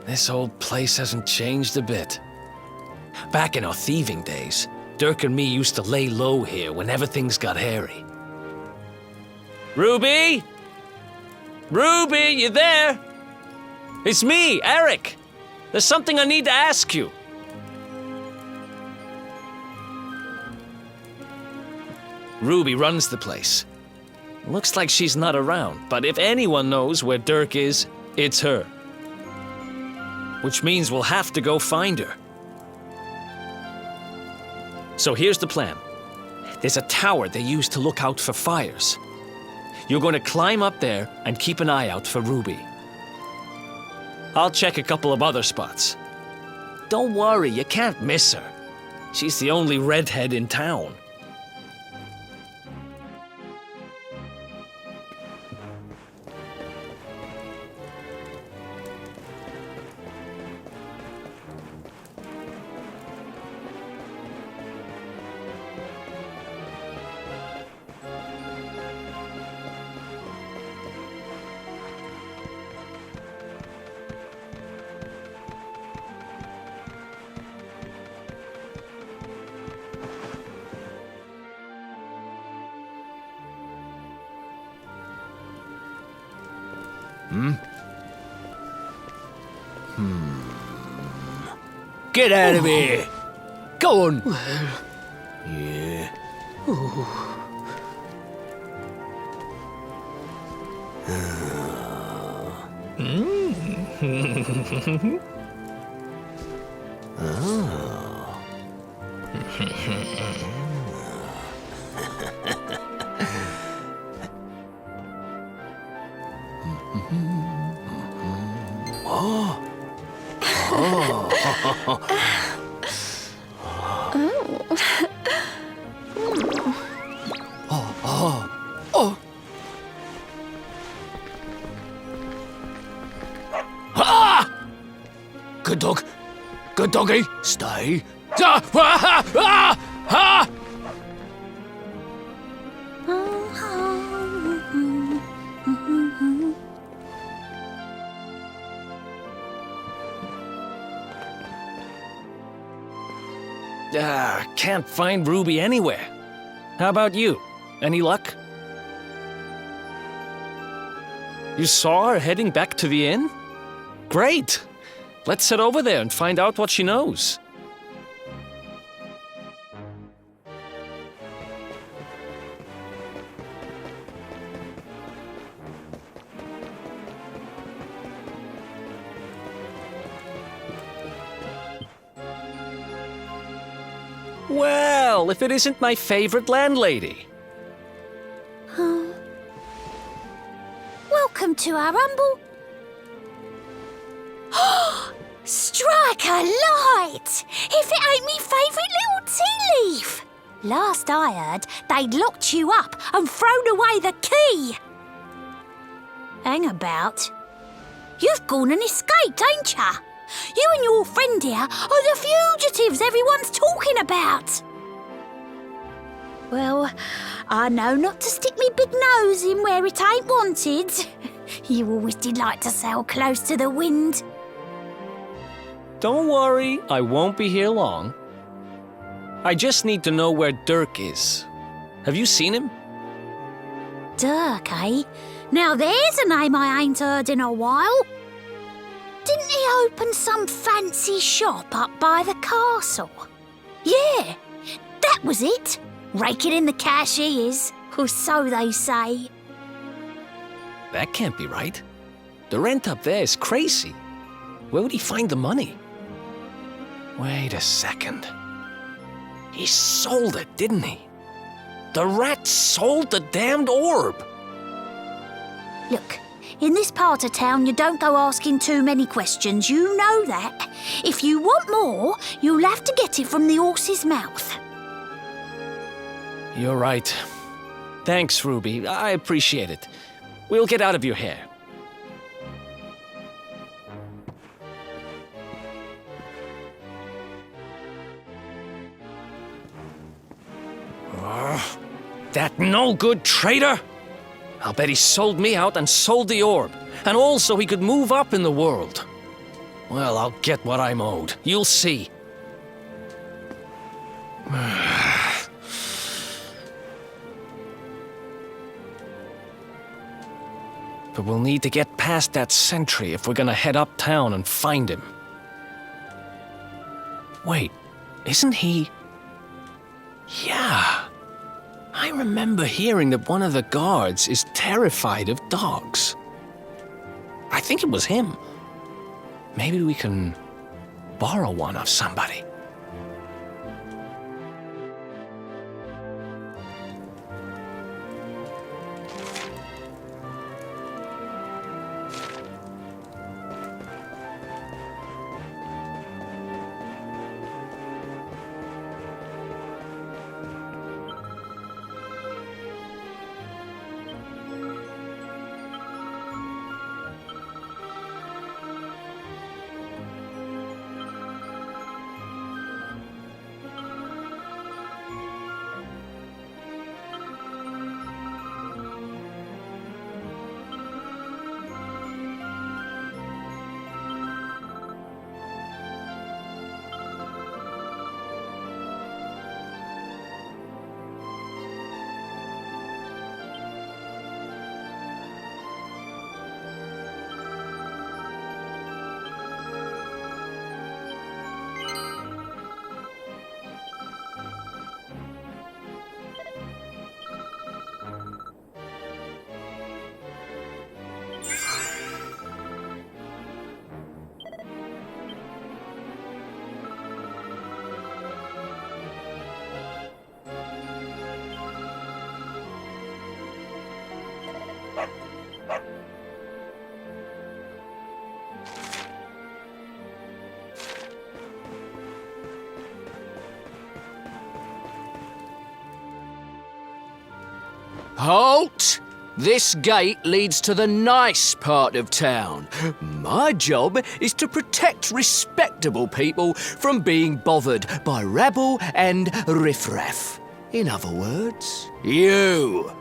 This old place hasn't changed a bit. Back in our thieving days, Dirk and me used to lay low here whenever things got hairy. Ruby? Ruby, you there? It's me, Eric. There's something I need to ask you. Ruby runs the place. Looks like she's not around, but if anyone knows where Dirk is, it's her. Which means we'll have to go find her. So here's the plan. There's a tower they use to look out for fires. You're going to climb up there and keep an eye out for Ruby. I'll check a couple of other spots. Don't worry, you can't miss her. She's the only redhead in town. Get out of here! Go on! Yeah. Good dog. Good doggy. Stay. Can't find Ruby anywhere. How about you? Any luck? You saw her heading back to the inn? Great! Let's head over there and find out what she knows. Well, if it isn't my favorite landlady. Welcome to our humble... Strike a light! If it ain't me favourite little tea leaf! Last I heard, they'd locked you up and thrown away the key. Hang about. You've gone and escaped, ain't ya? You and your friend here are the fugitives everyone's talking about. Well, I know not to stick me big nose in where it ain't wanted. You always did like to sail close to the wind. Don't worry, I won't be here long. I just need to know where Dirk is. Have you seen him? Dirk, eh? Now there's a name I ain't heard in a while. Didn't he open some fancy shop up by the castle? Yeah, that was it. Raking in the cash he is, or so they say. That can't be right. The rent up there is crazy. Where would he find the money? Wait a second. He sold it, didn't he? The rat sold the damned orb. Look, in this part of town, you don't go asking too many questions. You know that. If you want more, you'll have to get it from the horse's mouth. You're right. Thanks, Ruby. I appreciate it. We'll get out of your hair. That no-good traitor! I'll bet he sold me out and sold the orb. And all so he could move up in the world. Well, I'll get what I'm owed. You'll see. But we'll need to get past that sentry if we're gonna head uptown and find him. Wait, isn't he... Yeah. I remember hearing that one of the guards is terrified of dogs. I think it was him. Maybe we can borrow one of somebody. Halt! This gate leads to the nice part of town. My job is to protect respectable people from being bothered by rabble and riffraff. In other words, you.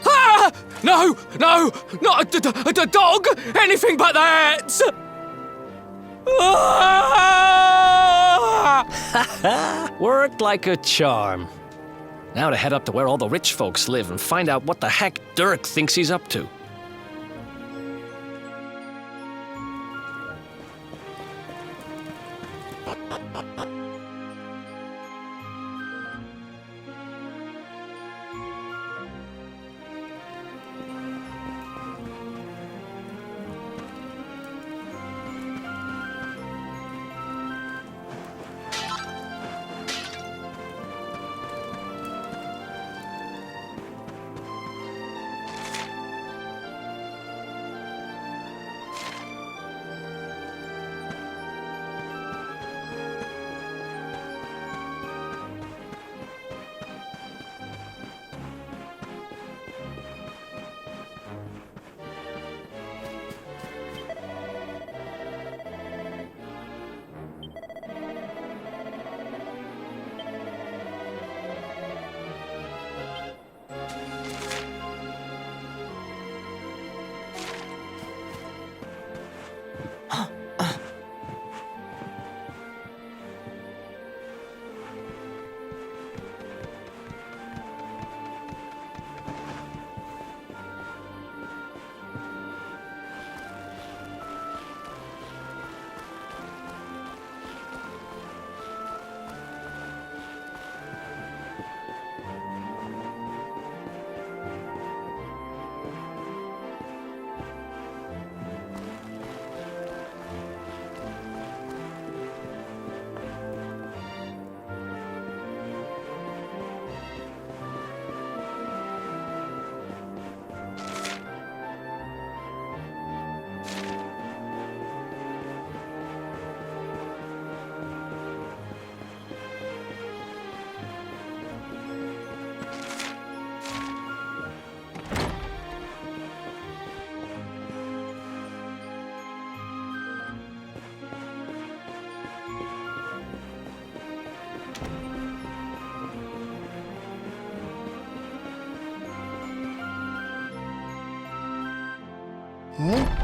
Ah! No! No! Not a dog! Anything but that! Worked like a charm. Now to head up to where all the rich folks live and find out what the heck Dirk thinks he's up to.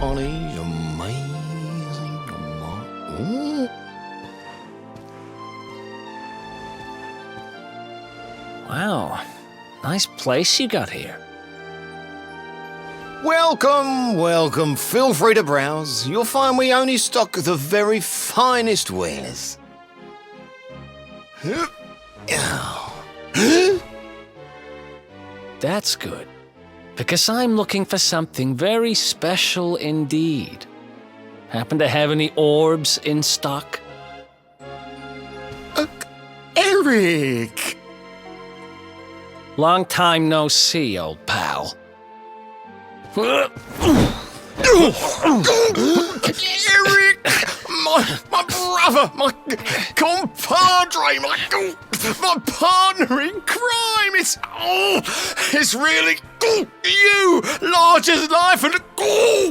Ollie, amazing. Ooh. Wow, nice place you got here. Welcome, welcome. Feel free to browse. You'll find we only stock the very finest wares. That's good, because I'm looking for something very special indeed. Happen to have any orbs in stock? Eric! Long time no see, old pal. Eric! My brother, my compadre, my partner in crime. It's really you, large as life and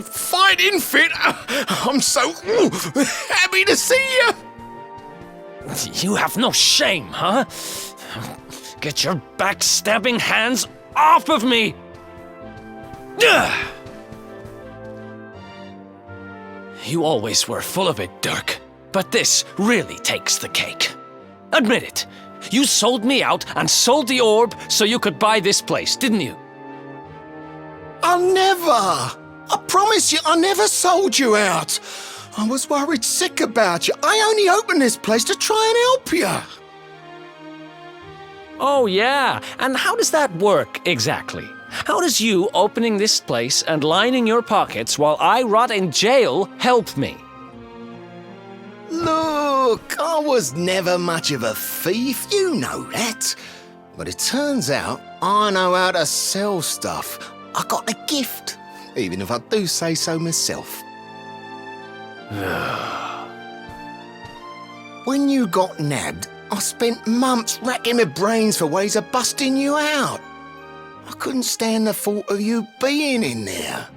fighting fit. I'm so happy to see you. You have no shame, huh? Get your backstabbing hands off of me! Ugh! You always were full of it, Dirk. But this really takes the cake. Admit it. You sold me out and sold the orb so you could buy this place, didn't you? I never! I promise you, I never sold you out. I was worried sick about you. I only opened this place to try and help you. Oh, yeah. And how does that work exactly? How does you opening this place and lining your pockets while I rot in jail help me? Look, I was never much of a thief, you know that. But it turns out I know how to sell stuff. I got a gift, even if I do say so myself. When you got nabbed, I spent months racking my brains for ways of busting you out. I couldn't stand the thought of you being in there.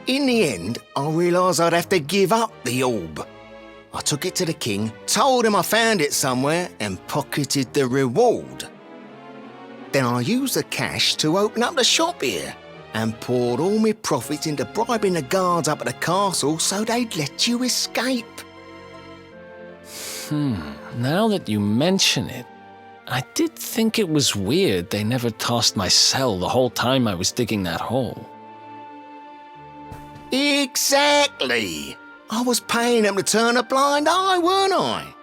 In the end, I realised I'd have to give up the orb. I took it to the king, told him I found it somewhere, and pocketed the reward. Then I used the cash to open up the shop here, and poured all my profits into bribing the guards up at the castle so they'd let you escape. Now that you mention it, I did think it was weird they never tossed my cell the whole time I was digging that hole. Exactly! I was paying them to turn a blind eye, weren't I?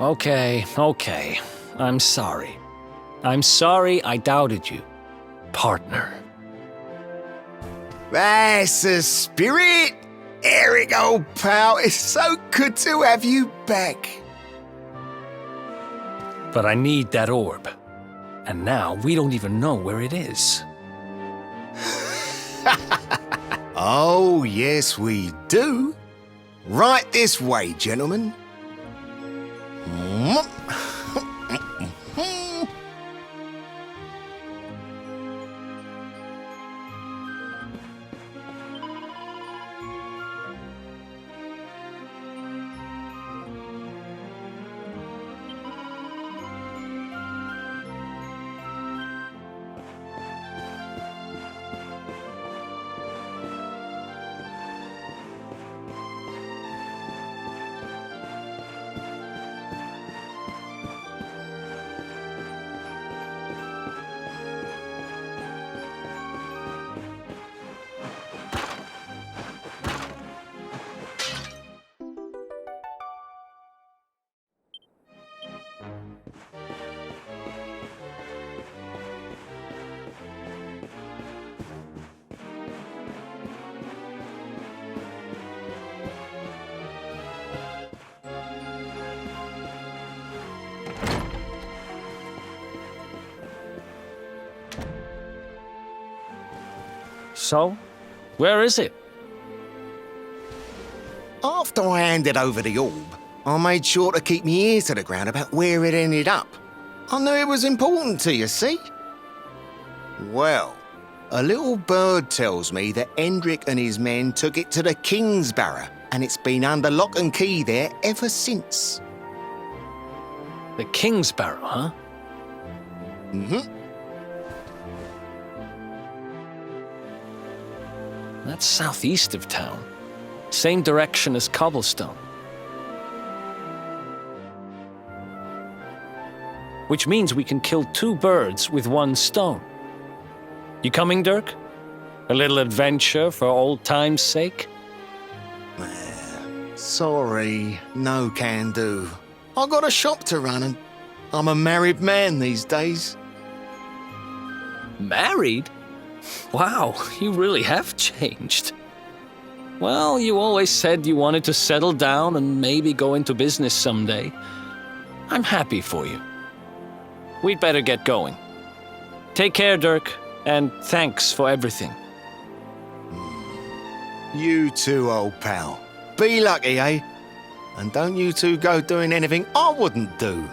Okay. I'm sorry. I'm sorry I doubted you, partner. That's the spirit! Eric, old pal, it's so good to have you back. But I need that orb. And now we don't even know where it is. Oh, yes, we do. Right this way, gentlemen. So, where is it? After I handed over the orb, I made sure to keep my ears to the ground about where it ended up. I knew it was important to you, see? Well, a little bird tells me that Hendrik and his men took it to the Kingsbarrow, and it's been under lock and key there ever since. The King's Barrow, huh? Mm-hmm. That's southeast of town. Same direction as Cobblestone. Which means we can kill 2 birds with 1 stone. You coming, Dirk? A little adventure for old time's sake? Sorry, no can do. I got a shop to run and I'm a married man these days. Married? Wow, you really have changed. Well, you always said you wanted to settle down and maybe go into business someday. I'm happy for you. We'd better get going. Take care, Dirk, and thanks for everything. You too, old pal. Be lucky, eh? And don't you two go doing anything I wouldn't do.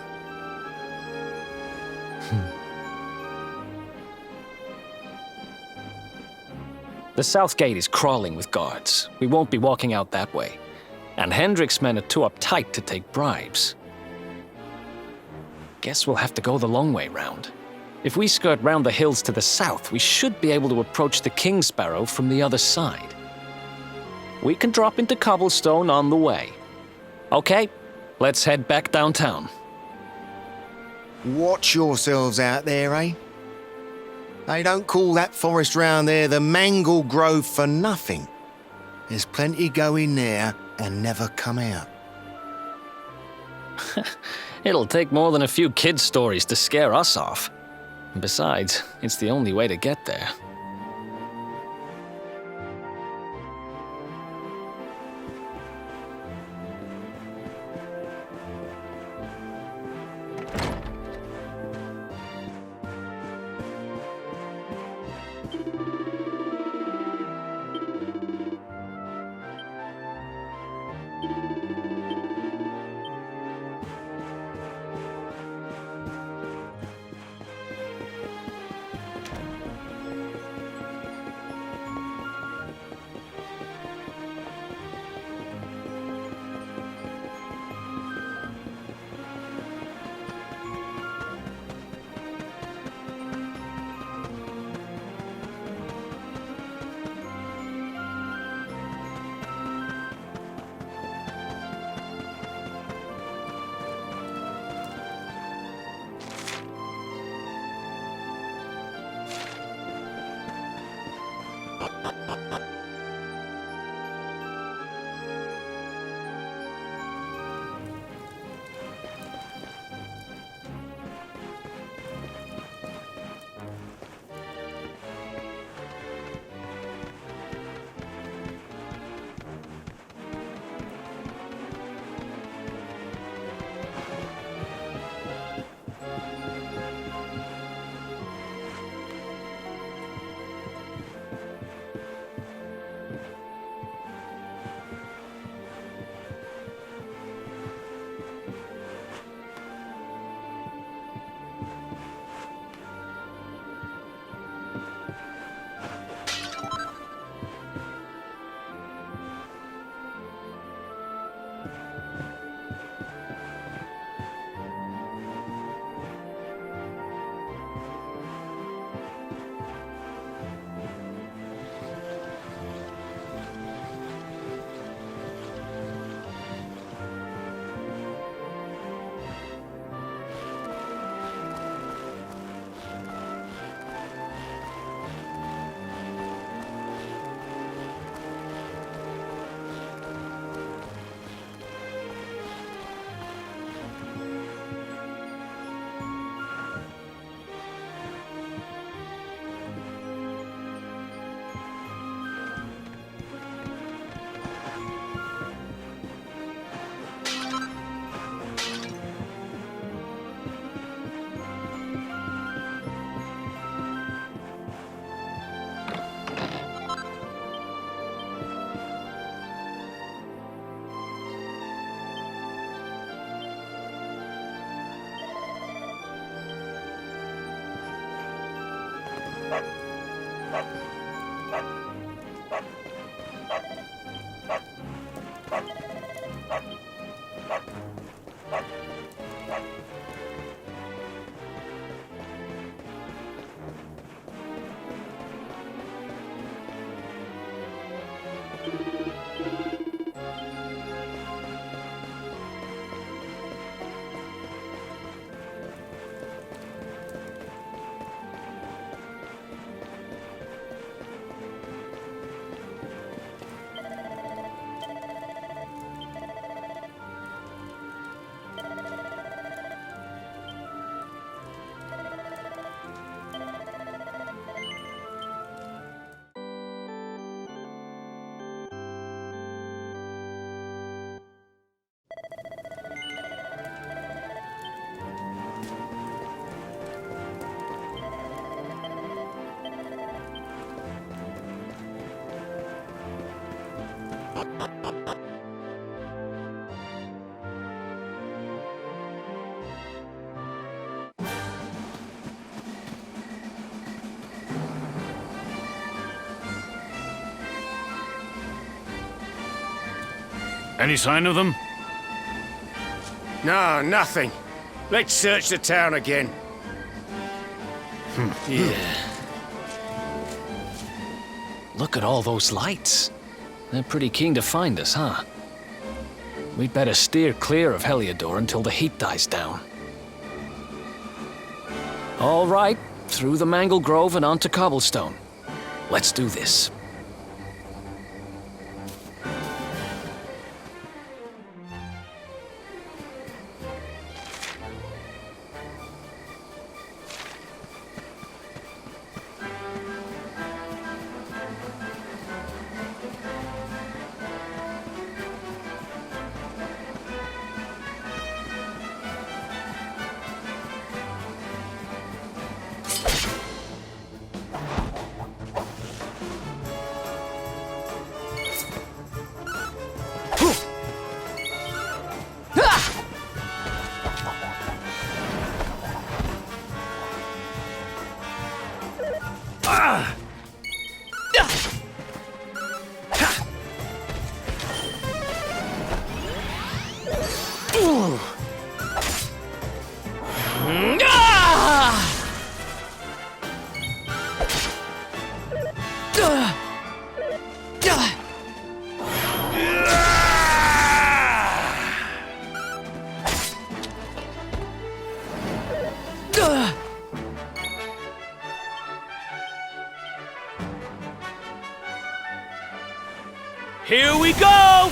The south gate is crawling with guards. We won't be walking out that way. And Hendrik's men are too uptight to take bribes. Guess we'll have to go the long way round. If we skirt round the hills to the south, we should be able to approach the King's Barrow from the other side. We can drop into Cobblestone on the way. Okay, let's head back downtown. Watch yourselves out there, eh? They don't call that forest round there the Mangle Grove for nothing. There's plenty go in there and never come out. It'll take more than a few kid stories to scare us off. Besides, it's the only way to get there. Any sign of them? No, nothing. Let's search the town again. Yeah. Look at all those lights. They're pretty keen to find us, huh? We'd better steer clear of Heliodor until the heat dies down. All right, through the Mangle Grove and onto Cobblestone. Let's do this. Here we go!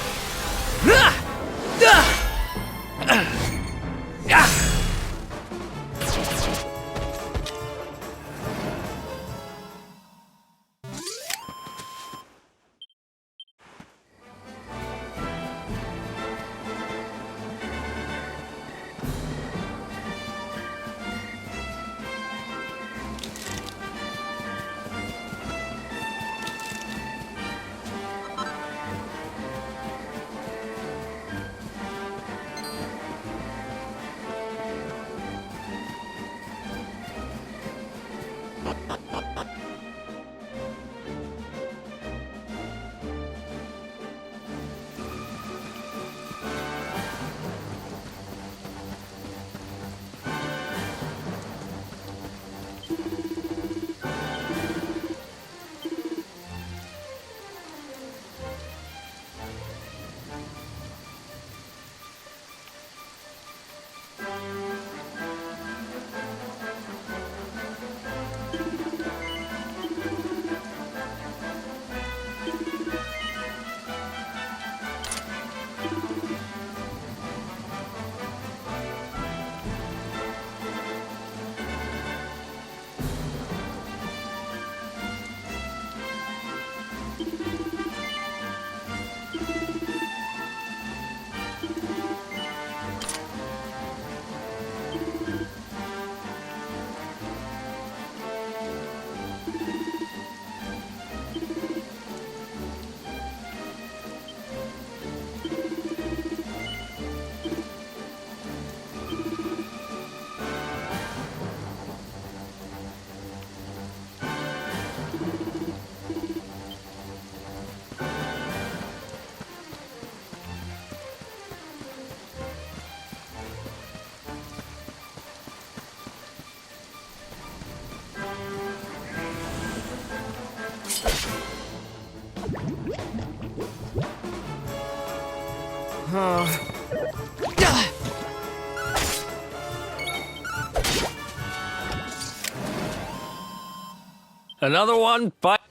Another one bite.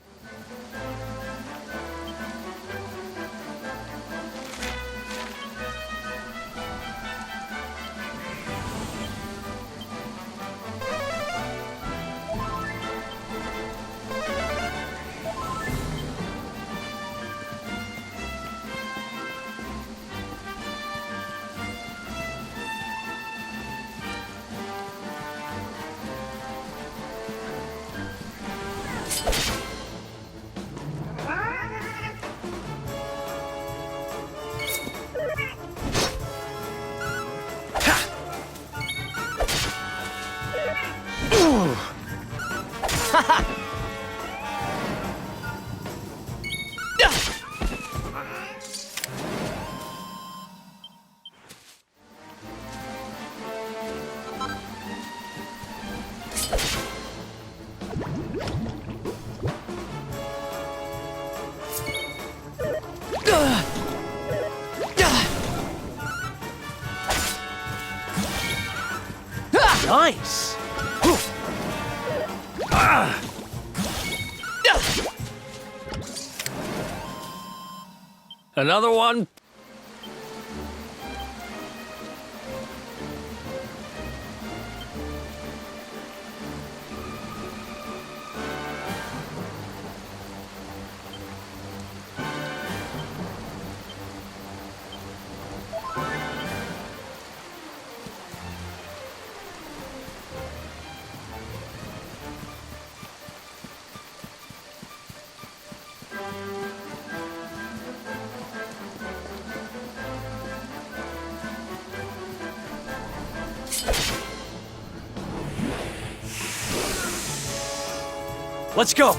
Nice! Another one. Let's go!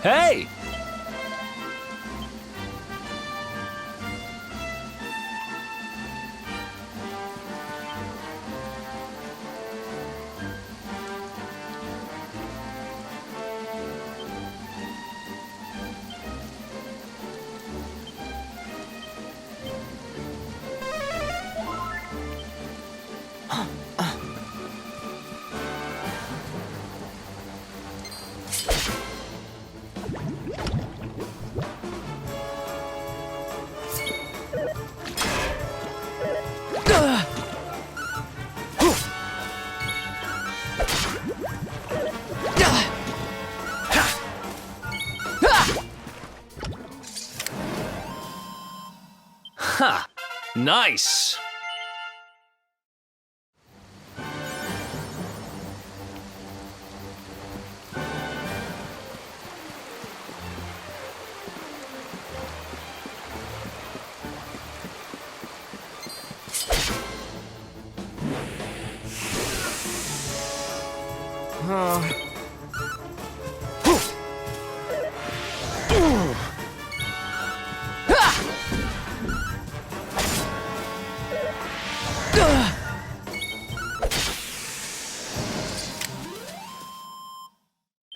Hey! Ha! Nice!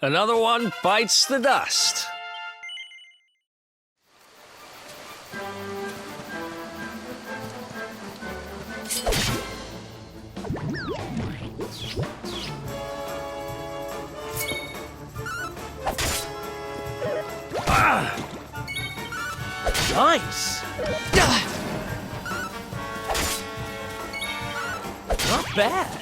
Another one bites the dust. Ah! Nice! Not bad.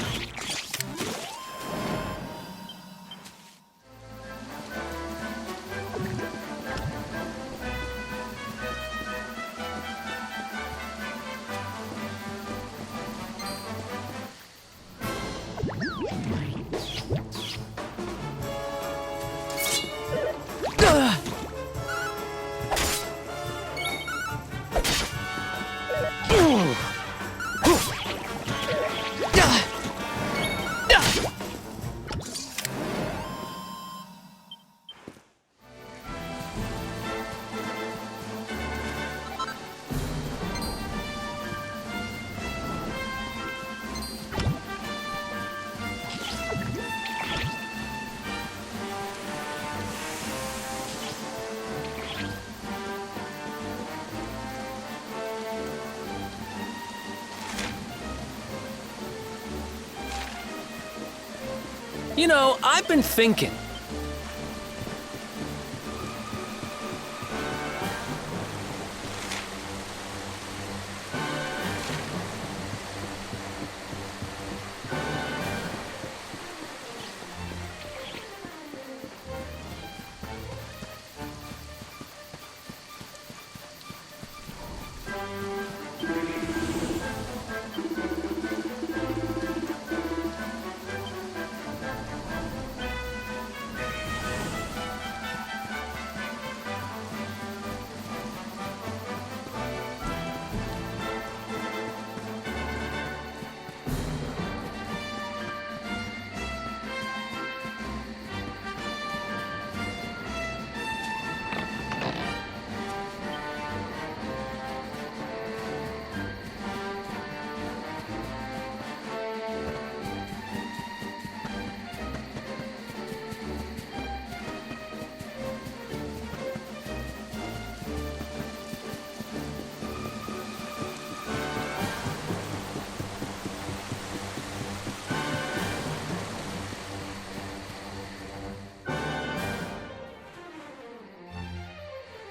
You know, I've been thinking.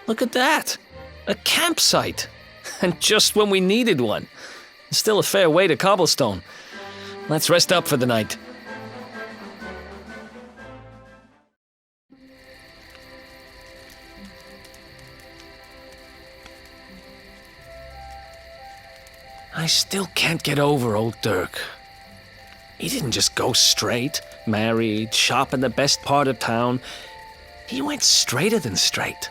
Look at that! A campsite! And just when we needed one. Still a fair way to cobblestone. Let's rest up for the night. I still can't get over old Dirk. He didn't just go straight, married, shop in the best part of town. He went straighter than straight.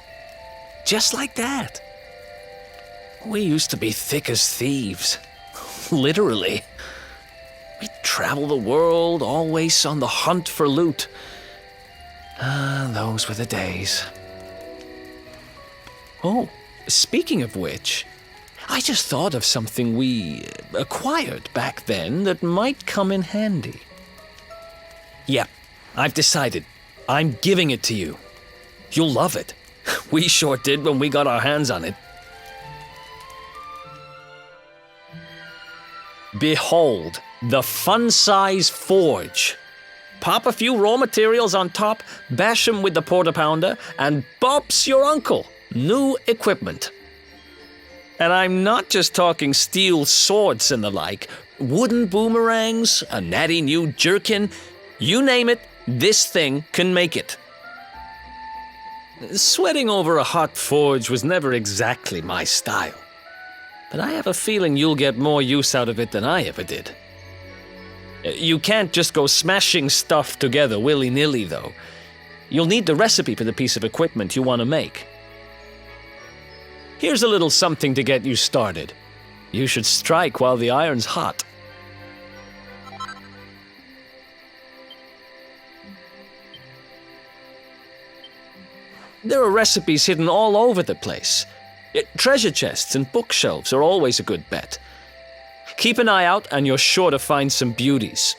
Just like that. We used to be thick as thieves. Literally. We'd travel the world, always on the hunt for loot. Those were the days. Oh, speaking of which, I just thought of something we acquired back then that might come in handy. Yeah, I've decided. I'm giving it to you. You'll love it. We sure did when we got our hands on it. Behold, the fun-size forge. Pop a few raw materials on top, bash 'em with the porta-pounder, and bop's your uncle. New equipment. And I'm not just talking steel swords and the like. Wooden boomerangs, a natty new jerkin. You name it, this thing can make it. Sweating over a hot forge was never exactly my style. But I have a feeling you'll get more use out of it than I ever did. You can't just go smashing stuff together willy-nilly, though. You'll need the recipe for the piece of equipment you want to make. Here's a little something to get you started. You should strike while the iron's hot. There are recipes hidden all over the place. Treasure chests and bookshelves are always a good bet. Keep an eye out and you're sure to find some beauties.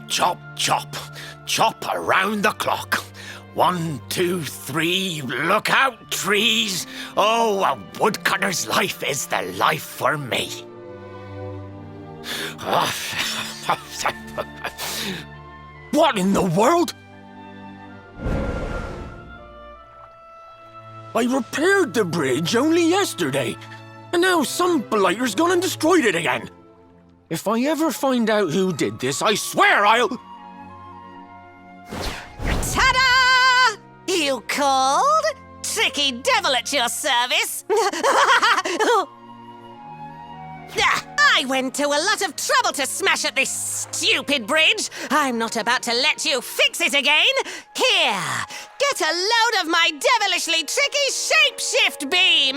chop, chop. Chop around the clock. 1, 2, 3, look out, trees. Oh, a woodcutter's life is the life for me. What in the world? I repaired the bridge only yesterday, and now some blighter's gone and destroyed it again. If I ever find out who did this, I swear I'll... Ta-da! You called? Tricky devil at your service. I went to a lot of trouble to smash at this stupid bridge. I'm not about to let you fix it again. Here, get a load of my devilishly tricky shapeshift beam.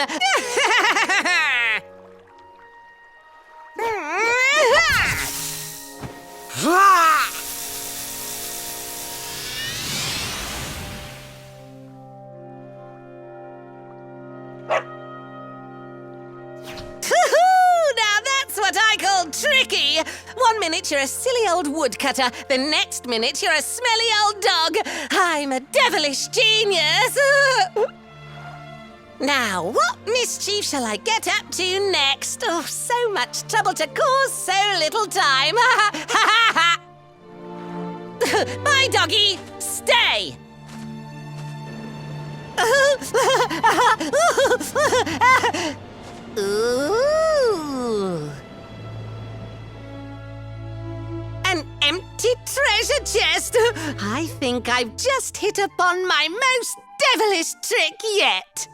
Now that's what I call tricky. 1 minute you're a silly old woodcutter, the next minute you're a smelly old dog. I'm a devilish genius. Now, what mischief shall I get up to next? Oh, so much trouble to cause so little time. Bye, doggy. Stay. Ooh. An empty treasure chest. I think I've just hit upon my most devilish trick yet.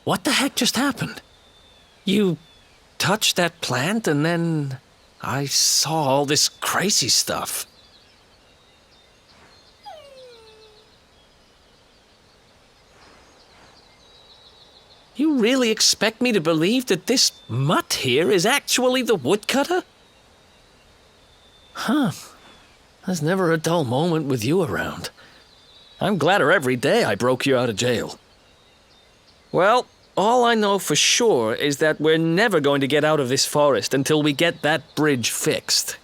What the heck just happened? You touched that plant and then I saw all this crazy stuff. You really expect me to believe that this mutt here is actually the woodcutter? Huh. There's never a dull moment with you around. I'm gladder every day I broke you out of jail. Well, all I know for sure is that we're never going to get out of this forest until we get that bridge fixed.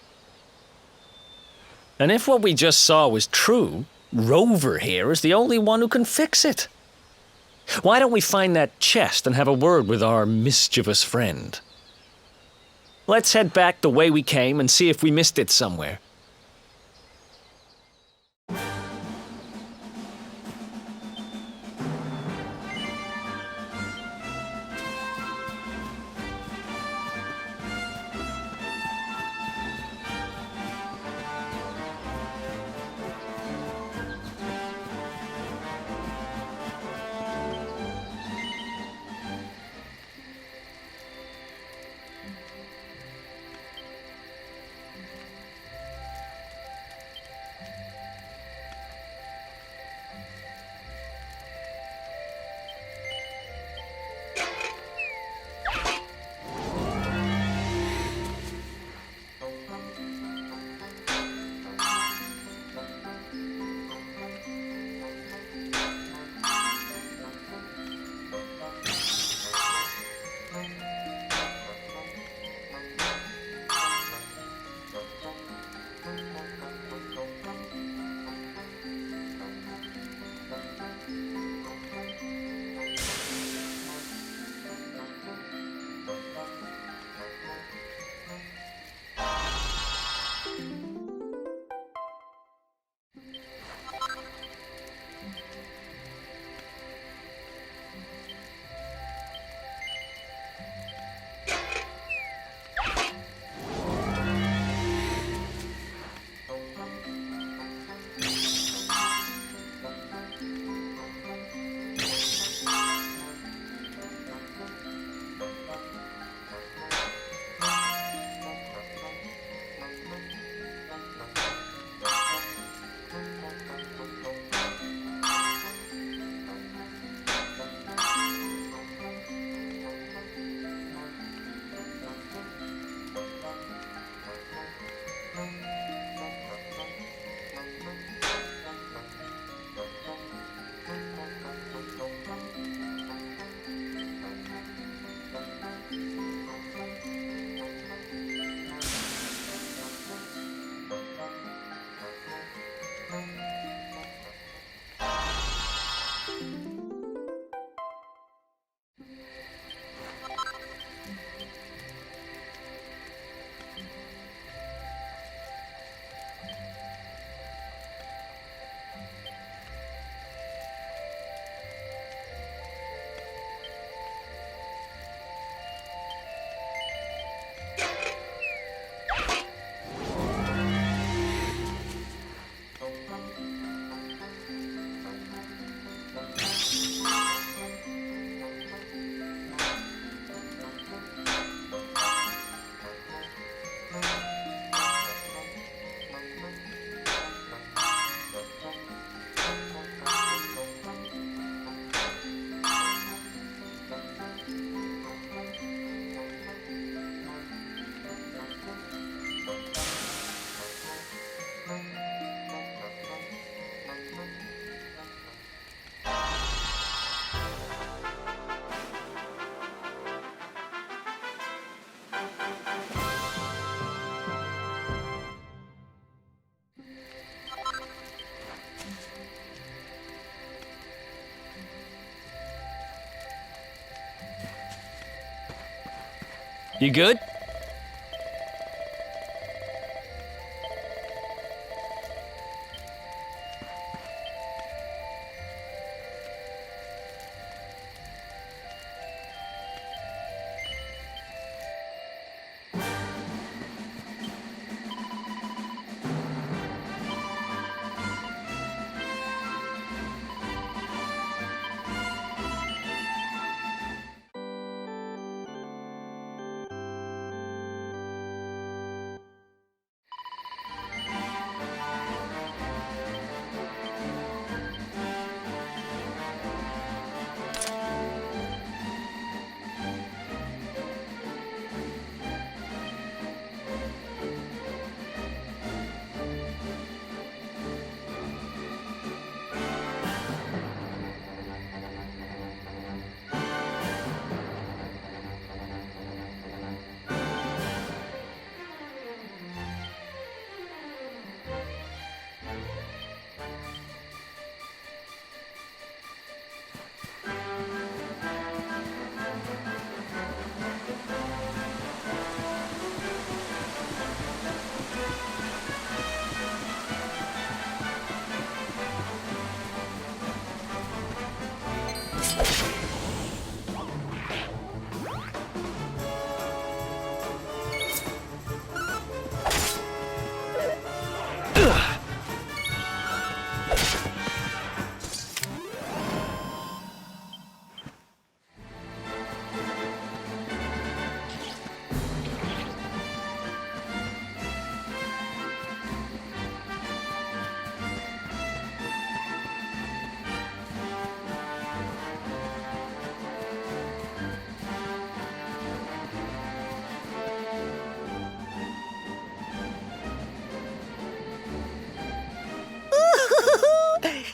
And if what we just saw was true, Rover here is the only one who can fix it. Why don't we find that chest and have a word with our mischievous friend? Let's head back the way we came and see if we missed it somewhere. You good?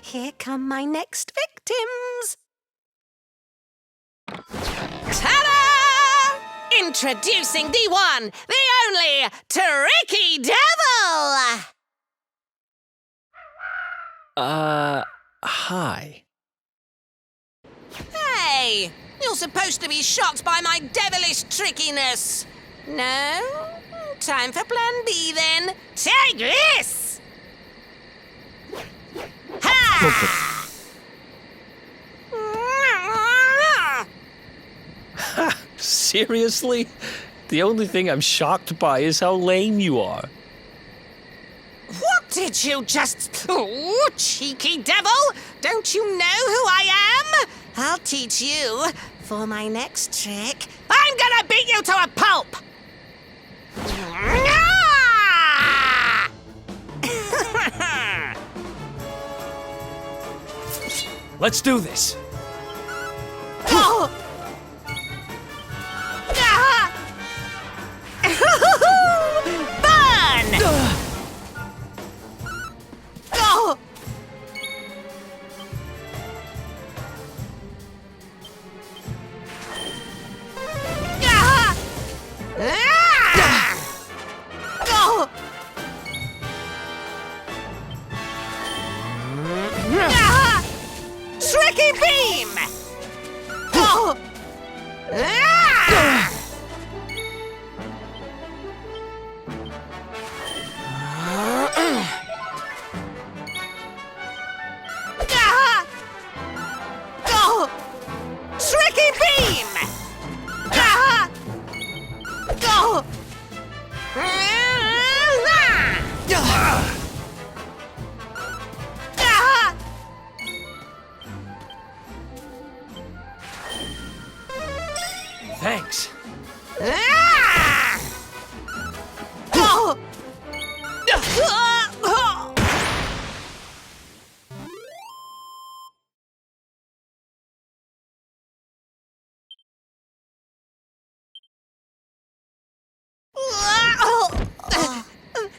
Here come my next victims. Ta-da! Introducing the one, the only, Tricky Devil! Hi. Hey, you're supposed to be shocked by my devilish trickiness. No? Time for plan B then. Take this! Ha! Seriously? The only thing I'm shocked by is how lame you are. What did you just... Oh, cheeky devil! Don't you know who I am? I'll teach you. For my next trick, I'm gonna beat you to a pulp! Let's do this. Oh! Burn! Oh! Oh! Tricky beam! Oh! Tricky beam! Go! Thanks.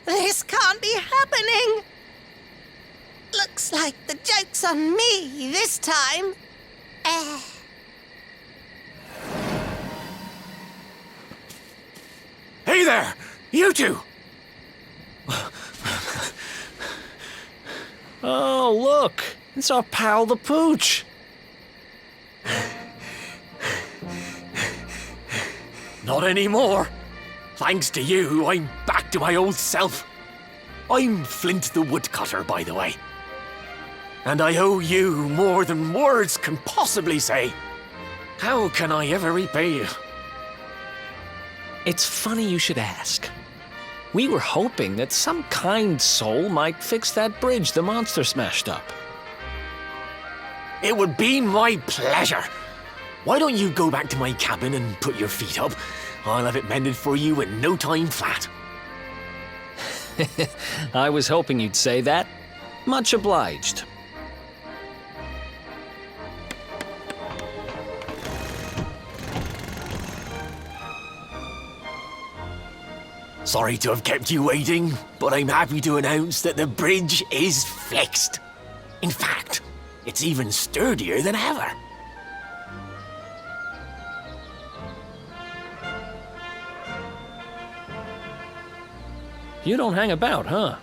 This can't be happening. Looks like the joke's on me this time. there! You two! Oh, look! It's our pal the Pooch! Not anymore. Thanks to you, I'm back to my old self. I'm Flint the Woodcutter, by the way. And I owe you more than words can possibly say. How can I ever repay you? It's funny you should ask. We were hoping that some kind soul might fix that bridge the monster smashed up. It would be my pleasure. Why don't you go back to my cabin and put your feet up? I'll have it mended for you in no time flat. I was hoping you'd say that. Much obliged. Sorry to have kept you waiting, but I'm happy to announce that the bridge is fixed. In fact, it's even sturdier than ever. You don't hang about, huh?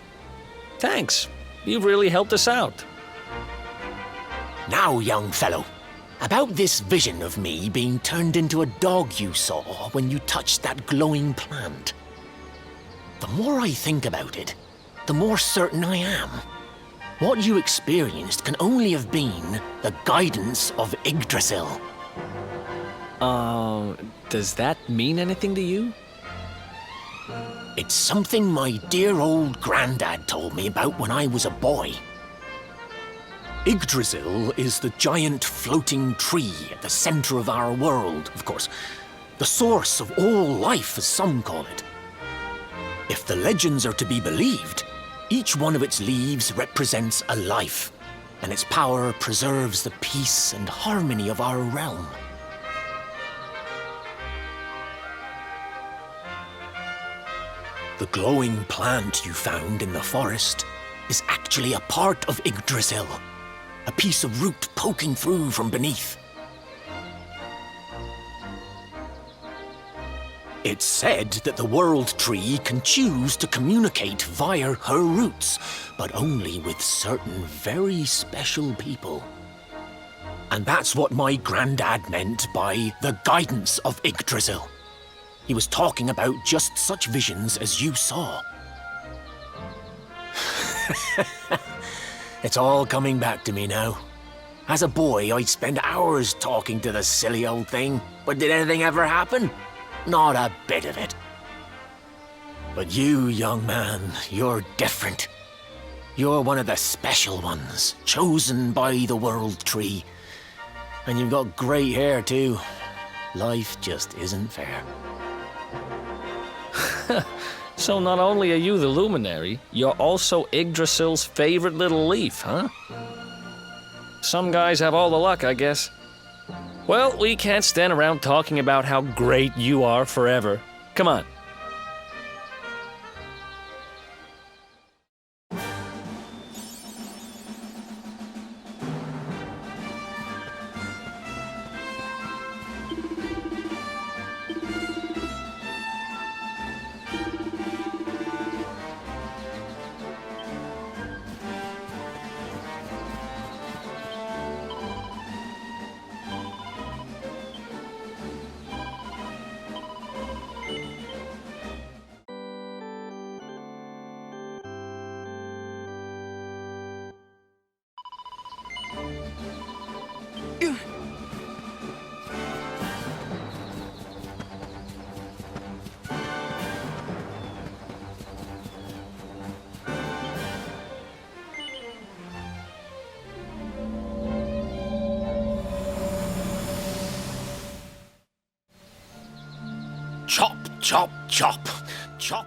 Thanks. You've really helped us out. Now, young fellow, about this vision of me being turned into a dog you saw when you touched that glowing plant. The more I think about it, the more certain I am. What you experienced can only have been the guidance of Yggdrasil. Does that mean anything to you? It's something my dear old granddad told me about when I was a boy. Yggdrasil is the giant floating tree at the center of our world, of course. The source of all life, as some call it. If the legends are to be believed, each one of its leaves represents a life, and its power preserves the peace and harmony of our realm. The glowing plant you found in the forest is actually a part of Yggdrasil, a piece of root poking through from beneath. It's said that the World Tree can choose to communicate via her roots, but only with certain very special people. And that's what my granddad meant by the guidance of Yggdrasil. He was talking about just such visions as you saw. It's all coming back to me now. As a boy, I'd spend hours talking to the silly old thing, but did anything ever happen? Not a bit of it. But you, young man, you're different. You're one of the special ones, chosen by the World Tree. And you've got great hair, too. Life just isn't fair. So not only are you the luminary, you're also Yggdrasil's favorite little leaf, huh? Some guys have all the luck, I guess. Well, we can't stand around talking about how great you are forever. Come on. Chop, chop, chop. Chop.